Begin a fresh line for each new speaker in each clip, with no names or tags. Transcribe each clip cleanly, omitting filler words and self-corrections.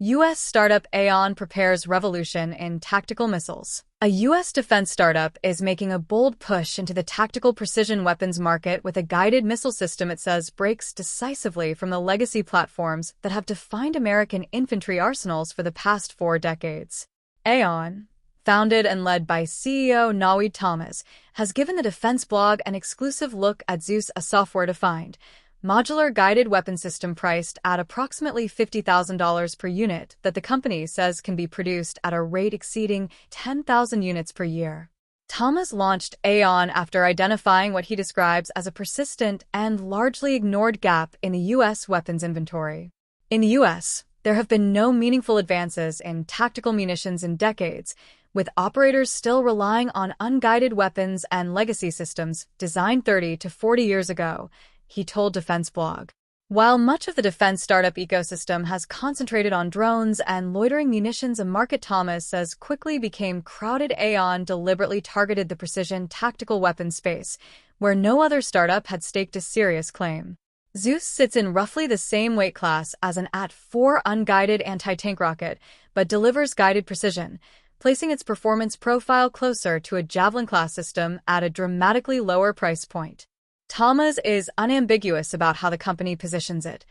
U.S. startup Aeon prepares revolution in tactical missiles. A U.S. defense startup is making a bold push into the tactical precision weapons market with a guided missile system it says breaks decisively from the legacy platforms that have defined American infantry arsenals for the past 4 decades. Aeon, founded and led by CEO Nawid Thomas, has given the defense blog an exclusive look at Zeus, a software-defined, modular guided weapon system priced at approximately $50,000 per unit that the company says can be produced at a rate exceeding 10,000 units per year. Thomas launched Aeon after identifying what he describes as a persistent and largely ignored gap in the U.S. weapons inventory. In the U.S., there have been no meaningful advances in tactical munitions in decades, with operators still relying on unguided weapons and legacy systems designed 30 to 40 years ago, he told Defense Blog. While much of the defense startup ecosystem has concentrated on drones and loitering munitions, a market Thomas says quickly became crowded, Aeon deliberately targeted the precision tactical weapons space, where no other startup had staked a serious claim. Zeus sits in roughly the same weight class as an AT-4 unguided anti-tank rocket, but delivers guided precision, placing its performance profile closer to a Javelin-class system at a dramatically lower price point. Thomas is unambiguous about how the company positions it.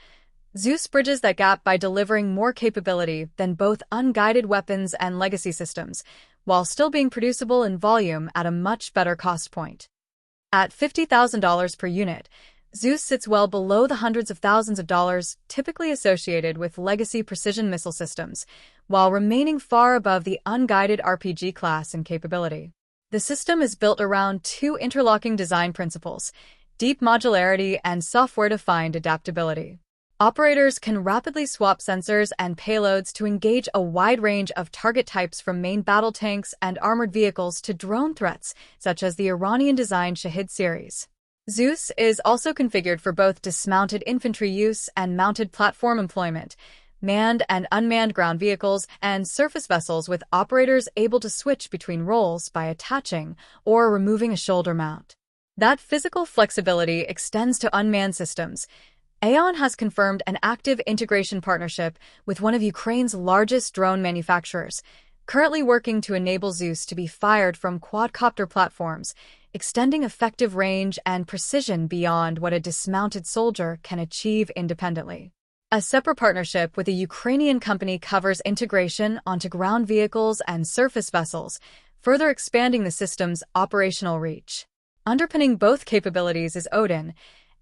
Zeus bridges that gap by delivering more capability than both unguided weapons and legacy systems, while still being producible in volume at a much better cost point. At $50,000 per unit, Zeus sits well below the hundreds of thousands of dollars typically associated with legacy precision missile systems, while remaining far above the unguided RPG class in capability. The system is built around 2 interlocking design principles: deep modularity and software-defined adaptability. Operators can rapidly swap sensors and payloads to engage a wide range of target types, from main battle tanks and armored vehicles to drone threats, such as the Iranian-designed Shahid series. Zeus is also configured for both dismounted infantry use and mounted platform employment, manned and unmanned ground vehicles, and surface vessels, with operators able to switch between roles by attaching or removing a shoulder mount. That physical flexibility extends to unmanned systems. Aeon has confirmed an active integration partnership with one of Ukraine's largest drone manufacturers, currently working to enable Zeus to be fired from quadcopter platforms, extending effective range and precision beyond what a dismounted soldier can achieve independently. A separate partnership with a Ukrainian company covers integration onto ground vehicles and surface vessels, further expanding the system's operational reach. Underpinning both capabilities is Odin,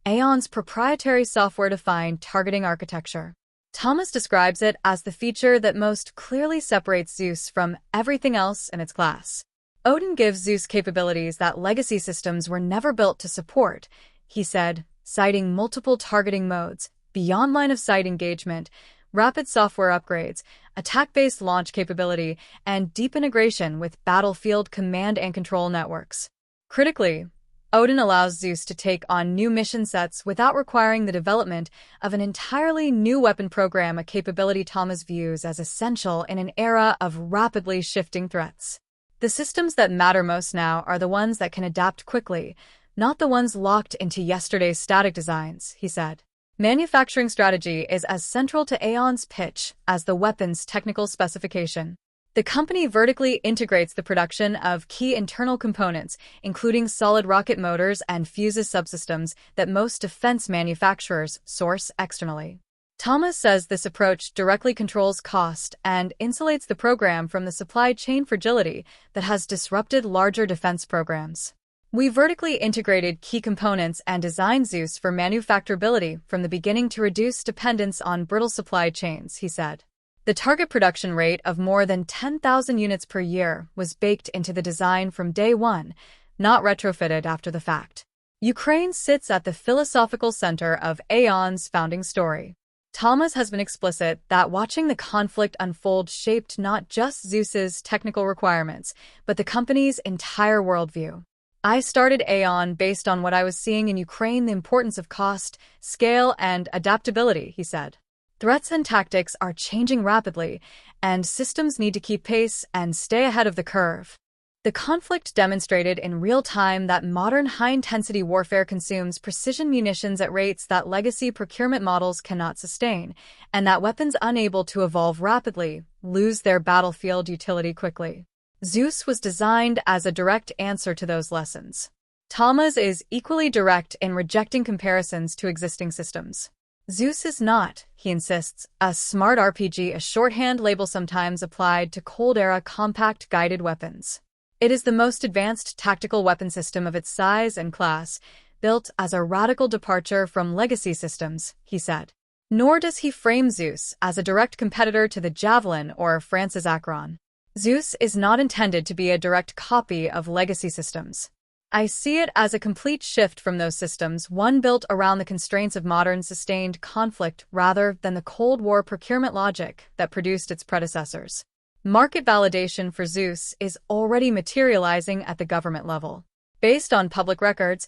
Aeon's proprietary software-defined targeting architecture. Thomas describes it as the feature that most clearly separates Zeus from everything else in its class. Odin gives Zeus capabilities that legacy systems were never built to support, he said, citing multiple targeting modes, beyond line-of-sight engagement, rapid software upgrades, attack-based launch capability, and deep integration with battlefield command and control networks. Critically, Odin allows Zeus to take on new mission sets without requiring the development of an entirely new weapon program, a capability Thomas views as essential in an era of rapidly shifting threats. The systems that matter most now are the ones that can adapt quickly, not the ones locked into yesterday's static designs, he said. Manufacturing strategy is as central to Aeon's pitch as the weapon's technical specification. The company vertically integrates the production of key internal components, including solid rocket motors and fuses subsystems that most defense manufacturers source externally. Thomas says this approach directly controls cost and insulates the program from the supply chain fragility that has disrupted larger defense programs. We vertically integrated key components and designed Zeus for manufacturability from the beginning to reduce dependence on brittle supply chains, he said. The target production rate of more than 10,000 units per year was baked into the design from day one, not retrofitted after the fact. Ukraine sits at the philosophical center of Aeon's founding story. Thomas has been explicit that watching the conflict unfold shaped not just Zeus's technical requirements, but the company's entire worldview. I started Aeon based on what I was seeing in Ukraine, the importance of cost, scale, and adaptability, he said. Threats and tactics are changing rapidly, and systems need to keep pace and stay ahead of the curve. The conflict demonstrated in real time that modern high-intensity warfare consumes precision munitions at rates that legacy procurement models cannot sustain, and that weapons unable to evolve rapidly lose their battlefield utility quickly. Zeus was designed as a direct answer to those lessons. Thomas is equally direct in rejecting comparisons to existing systems. Zeus is not, he insists, a smart RPG, a shorthand label sometimes applied to Cold-era compact guided weapons. It is the most advanced tactical weapon system of its size and class, built as a radical departure from legacy systems, he said. Nor does he frame Zeus as a direct competitor to the Javelin or France's Acheron. Zeus is not intended to be a direct copy of legacy systems. I see it as a complete shift from those systems, one built around the constraints of modern sustained conflict rather than the Cold War procurement logic that produced its predecessors. Market validation for Zeus is already materializing at the government level. Based on public records,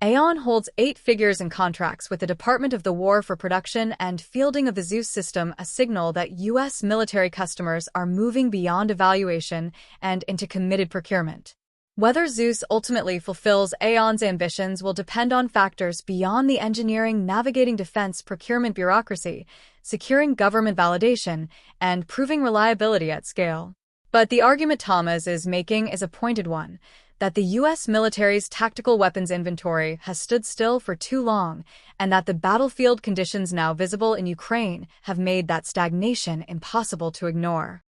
Aeon holds 8 figures in contracts with the Department of the War for production and fielding of the Zeus system, a signal that U.S. military customers are moving beyond evaluation and into committed procurement. Whether Zeus ultimately fulfills Aeon's ambitions will depend on factors beyond the engineering, navigating defense procurement bureaucracy, securing government validation, and proving reliability at scale. But the argument Thomas is making is a pointed one, that the U.S. military's tactical weapons inventory has stood still for too long, and that the battlefield conditions now visible in Ukraine have made that stagnation impossible to ignore.